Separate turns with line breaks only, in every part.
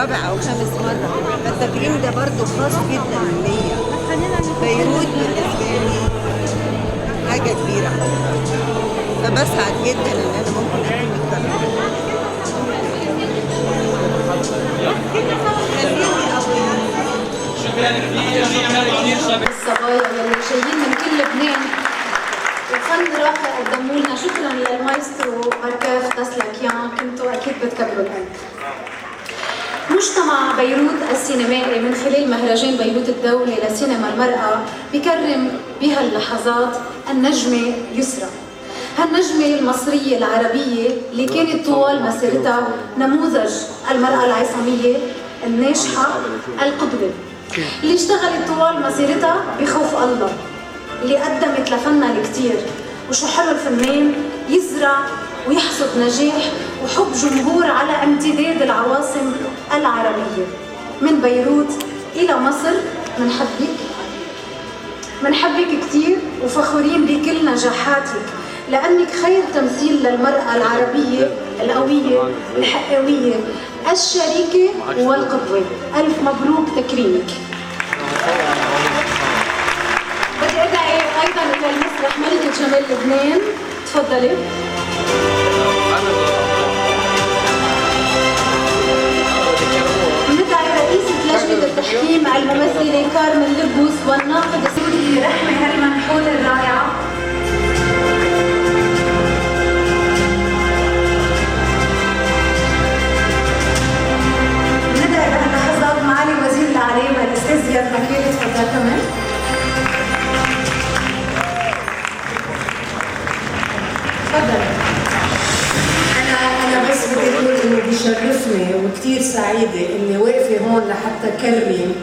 رابع أو خامس مرة، فالتكريم ده برضو خاص جدا ليا. بيروت بالنسبة لي حاجة كبيرة، فبسعد جدا إن أنا ممكن أكون مكتملة.
الصبايا اللي جايين من كل لبنان وفن راقي قدموا لنا. شكرا للمايسترو أركاف تسلكيان، كنتوا اكيد بتكبروا القلب. مجتمع بيروت السينمائي من خلال مهرجان بيروت الدولي لسينما المرأة بكرم بهاللحظات النجمة يسرى، هالنجمة المصرية العربية اللي كانت طوال مسيرتها نموذج المرأة العصامية الناجحة القدوة، اللي اشتغلت طوال مسيرتها بخوف الله، اللي قدمت لفنها الكتير. وشو حلو الفنان يزرع ويحصد نجاح وحب جمهور على امتداد العواصم العربية. من بيروت إلى مصر منحبك كتير وفخورين بكل نجاحاتك، لأنك خير تمثيل للمرأة العربية القوية الحقوية الشريكة والقدوة. ألف مبروك تكريمك. بدي أدعي أيضا إلى المسرح ملكة جمال لبنان، تفضلي. ندعي رئيسة لجنة التحكيم الممثلة كارمن لبوس والناقد السوري رحمة هالمنحول الرائعة. ندعي بهاللحظات معالي وزير الإعلام الأستاذ زياد مكيلي، تفضل كمان.
أنا بس بدي أقول إنه بيشرفني وكتير سعيدة إني واقفة هون لحتى كرم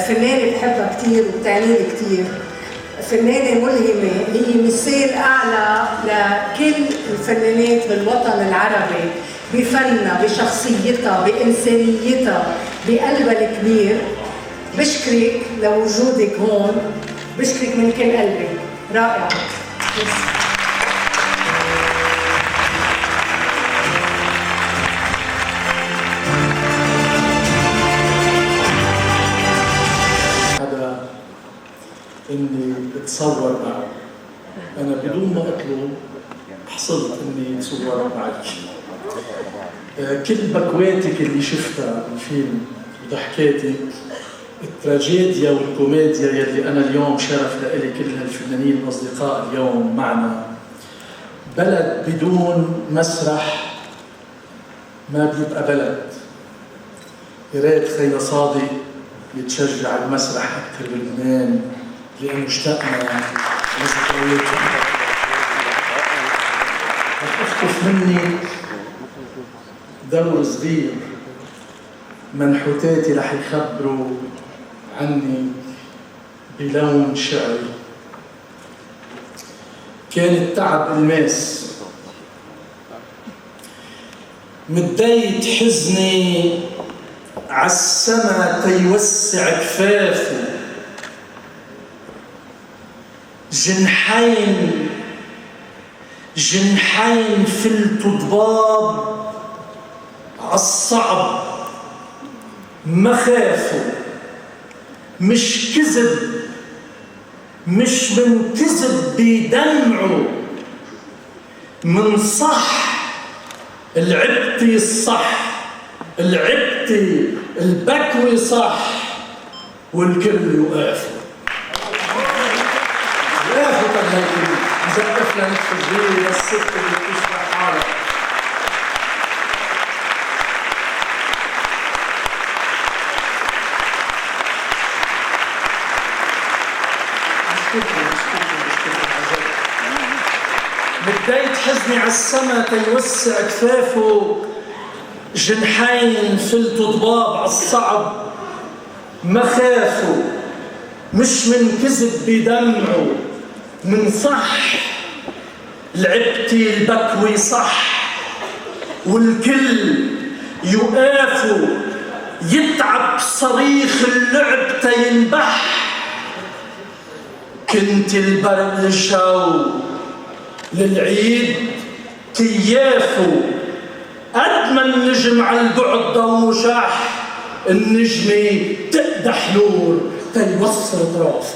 فنانة بحبها كتير وبتعني لي كتير، فنانة ملهمة، هي مثال أعلى لكل الفنانات بالوطن العربي بفنها، بشخصيتها، بإنسانيتها، بقلبها الكبير. بشكرك لوجودك هون، بشكرك من كل قلبي، رائعة.
اني اتصور معه، انا بدون ما اطلب حصلت اني اتصور معك. كل بكواتك اللي شفتها بالفيلم وضحكاتك، التراجيديا والكوميديا يلي انا اليوم شرف لإلي كل هالفنانين الاصدقاء اليوم معنا. بلد بدون مسرح ما بيبقى بلد. يا ريت خينا صادق يتشجع المسرح اكثر بلبنان، لأنه اشتقنا لذكريات. رح أخطف مني دور صغير، منحوتاتي رح يخبروا عني بلون شعري. كان التعب الماس، مديت حزني عالسما تيوسع كفافه، جنحين فلت ضباب عالصعب مخافوا. مش كذب، مش من كذب بيدمعوا، من صح العبتي الصح، العبتي البكوي صح، والكل يوقفوا. زقف لنا التسجيل للست اللي بتشرح حالها. مديت حزني عالسما تيوسع كفافه، جنحين فلت ضباب عالصعب مخافوا. مش من كذب بدمعه، من صح العبتي البكوي صح، والكل يقافوا. يتعب صريخ اللعب تينبح، كنت البرق الجو للعيد كيافه. قد ما النجم على البعد ضو شح، النجمة تقدح نور تيوصل طرافه.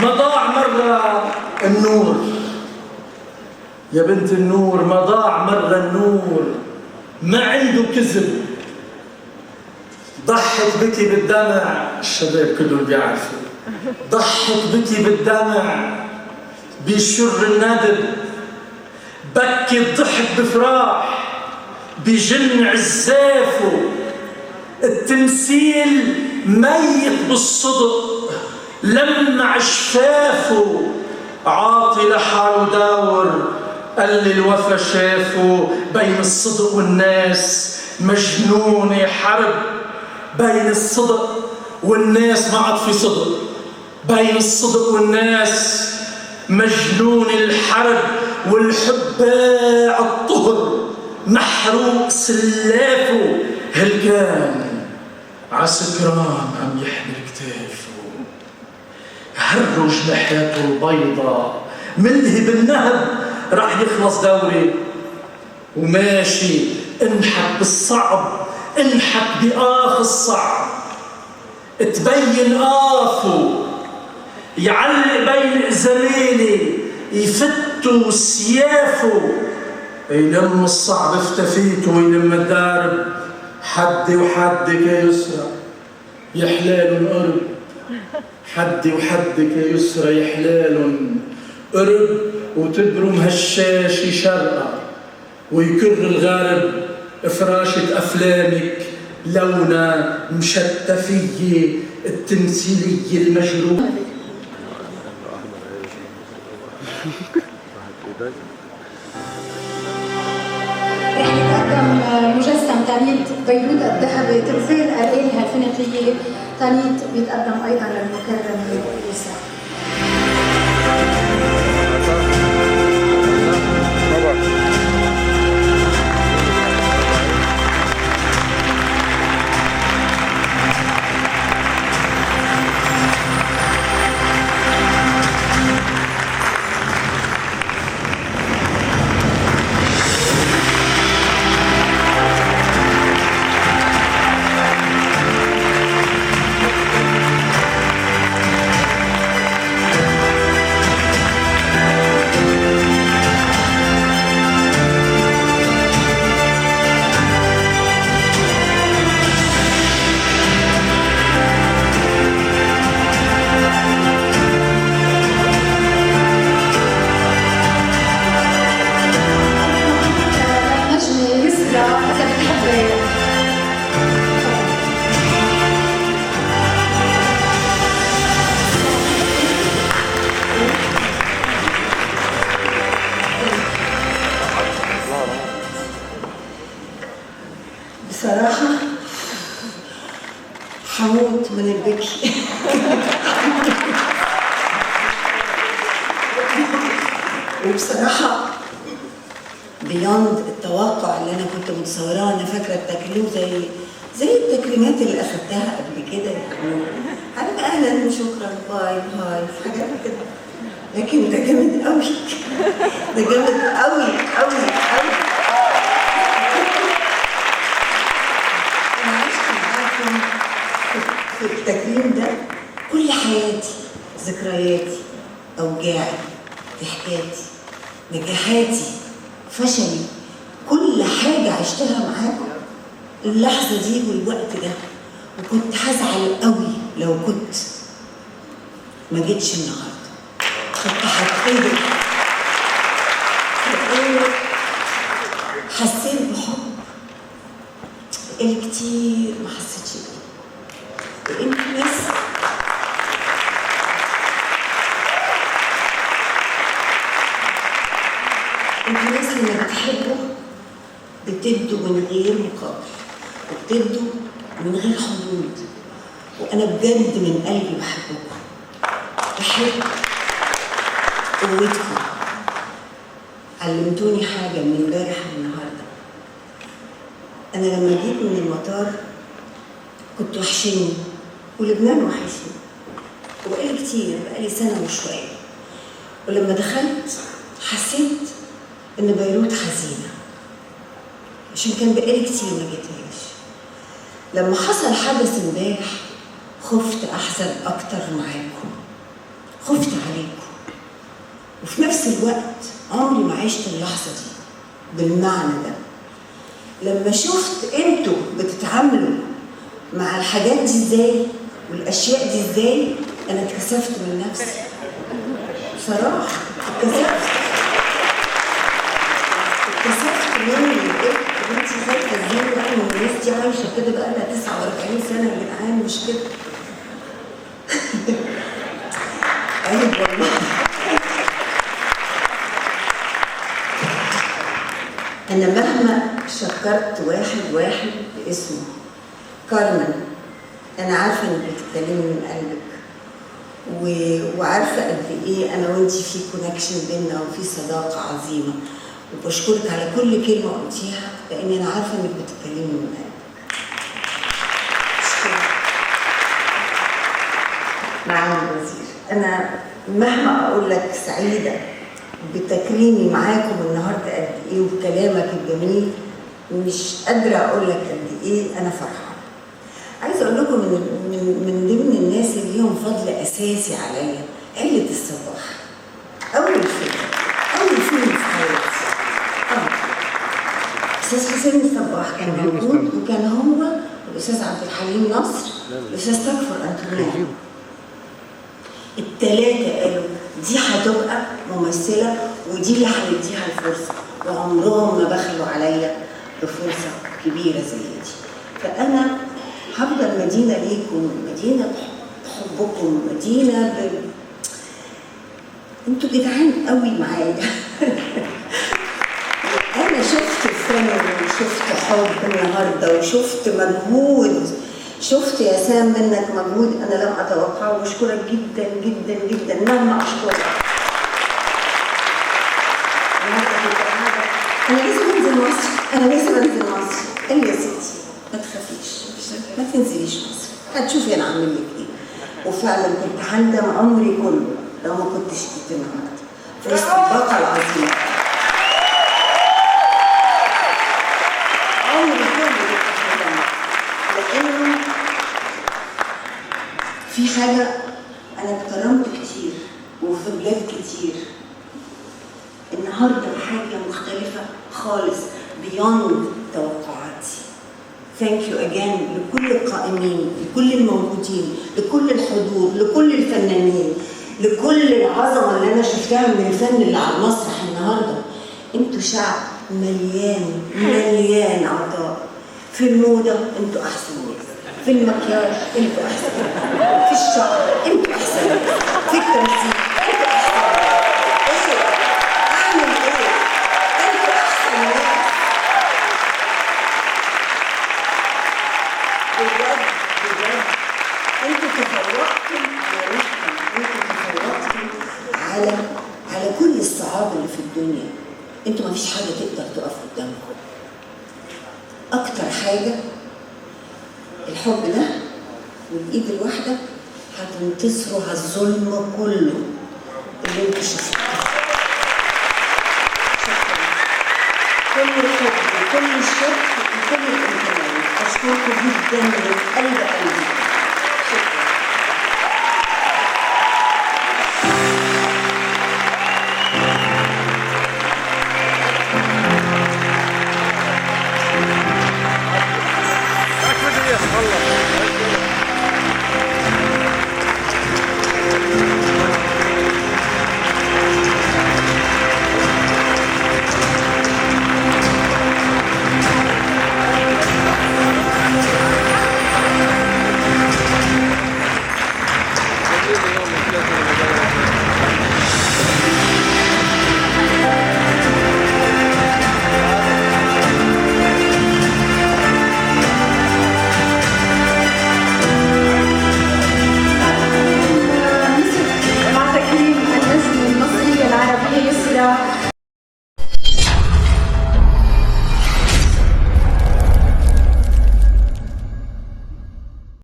ما ضاع مرة النور يا بنت النور، ما ضاع مرة النور، ما عنده كذب. ضحك بكي بالدمع، الشباب كلهم بيعرفوا، ضحك بكي بالدمع بيشر الندب، بكي الضحك بفراح بجن عزافه. التمثيل ميت بالصدق لمع شفافه، عاطي لحاله داور قال لي الوفا شافه. بين الصدق والناس مجنونة حرب، بين الصدق والناس ما عاد في صدق، بين الصدق والناس مجنون الحرب. والحب باع الطهر محروق سلافه، هلكان عسكران عم يحمل كتافه. هرج لحياته البيضاء ملهي بالنهب، راح يخلص دوري وماشي. انحك بالصعب، انحك بآخ الصعب، تبين آخه، يعلق بين زميلي يفتوا سيافه. يلم الصعب افتفيته ويلم الدارب، حدي وحدك يا يسرى يحلال قرب، حدي وحدك يا يسرى يحلال قرب. وتبرم هالشاشة شرقة ويكر الغارب فراشة أفلامك لونا مشتفية التمثيلية المجروحة.
رح يتقدم مجسم تانيت بيروت الذهبي تمثال أرقالها الفينيقية، تانيت بيتقدم أيضا للمكرمة يسرى.
بصراحة حموت من البكي. وبصراحة بيوند التوقع اللي أنا كنت متصوراه. أنا فاكرة التكريم زي التكريمات اللي أخدتها قبل كده، يعني أنا أهلا وشكرا باي هاي حاجات كده، لكن ده جامد قوي، ده جامد قوي قوي قوي. أنا عشت معاكم في التكريم ده كل حياتي، ذكرياتي، أوجاعي، ضحكاتي، نجاحاتي، فشلي، كل حاجة عشتها معاكم اللحظة دي والوقت ده. وكنت هزعل قوي لو كنت ما جيتش النهارده، كنت هتخيل. حسيت بحب اللي كتير ما حسيتش بيه، لأن الناس اللي بتحبوا بتدوا من غير مقابل، وبتدوا من غير حدود. وأنا بجد من قلبي بحبكم، بحب قوتكم. علمتوني حاجة من امبارح والنهارده. أنا لما جيت من المطار كنت وحشني، ولبنان وحشني، وبقالي كتير، بقالي سنة وشوية. ولما دخلت
حسيت إن بيروت حزينة عشان كان بقالي كتير ما جيتهاش. لما حصل حدث امبارح خفت أحزن أكتر معاكم، خفت عليكم، وفي نفس الوقت عمري ما عشت اللحظة دي بالمعنى ده. لما شفت انتوا بتتعاملوا مع الحاجات دي ازاي والاشياء دي ازاي انا اتكسفت من نفسي بصراحه. اتكسفت مني. انت خايفه ازاي بقى من الناس دي عايشه كده بقى لها 49 سنه يا جدعان؟ مش كده؟ عيب والله. أنا مهما شكرت واحد باسمه، كارمن، أنا عارفة إنك بتتكلمي من قلبك وعارفة قد إيه أنا وإنتي في كونكشن بينا وفي صداقة عظيمة، وبشكرك على كل كلمة قلتيها لأني أنا عارفة إنك بتتكلمي من قلبك. شكرا. معالي الوزير، أنا مهما أقول لك سعيدة بتكريمي معاكم النهارده قد ايه وبكلامك الجميل، مش قادره اقول لك قد ايه انا فرحانه. عايزه اقول لكم من ضمن الناس اللي ليهم فضل اساسي عليا عيله الصباح. اول فيلم في حياتي استاذ حسين الصباح كان موجود، وكان هو الاستاذ عبد الحليم نصر والاستاذ تكفر انطونيو. الثلاثه قالوا دي هتبقى ممثله ودي اللي هنديها الفرصه، وعمرهم ما بخلوا عليا بفرصه كبيره زي دي. فانا هفضل مدينه ليكم، مدينه بحبكم، مدينه انتوا جدعان قوي معايا. انا شفت الفن وشفت حب النهارده وشفت مجهود، شفت يا سام منك مجهود انا لم اتوقعه، وبشكرك جدا جدا جدا مهما اشكرك. انا لازم انزل مصر. قال لي يا ستي ما تخافيش، ما تنزليش مصر، هتشوفي انا عامل لك ايه. وفعلا كنت هندم عمري كله لو ما كنتش جيت النهارده في وسط الباقه العظيمه. عمري كله كنت هندم، لانه في حاجة أنا اتكرمت كتير وفي بلاد كتير، النهاردة حاجة مختلفة خالص بيوند توقعاتي. ثانك يو أجان لكل القائمين، لكل الموجودين، لكل الحضور، لكل الفنانين، لكل العظمة اللي أنا شفتها من الفن اللي على المسرح النهاردة. انتوا شعب مليان عطاء. في الموضة انتوا أحسن ناس، في المكياج انتوا احسن، في الشعر انتوا احسن، في التمثيل انتوا احسن، ايه اعمل ايه؟ انتوا احسن ناس بجد. انتوا تفوقتم على روحكم، انتوا تفوقتم على كل الصعاب اللي في الدنيا. انتوا مفيش حاجه تقدر تقف قدامكم. اكتر حاجه الحب ده والايد الواحده هتنتصروا على الظلم كله اللي انتوا شفتوه. كل الحب وكل الشكر وكل الامتنان. اشكركم جدا من قلب قلبي.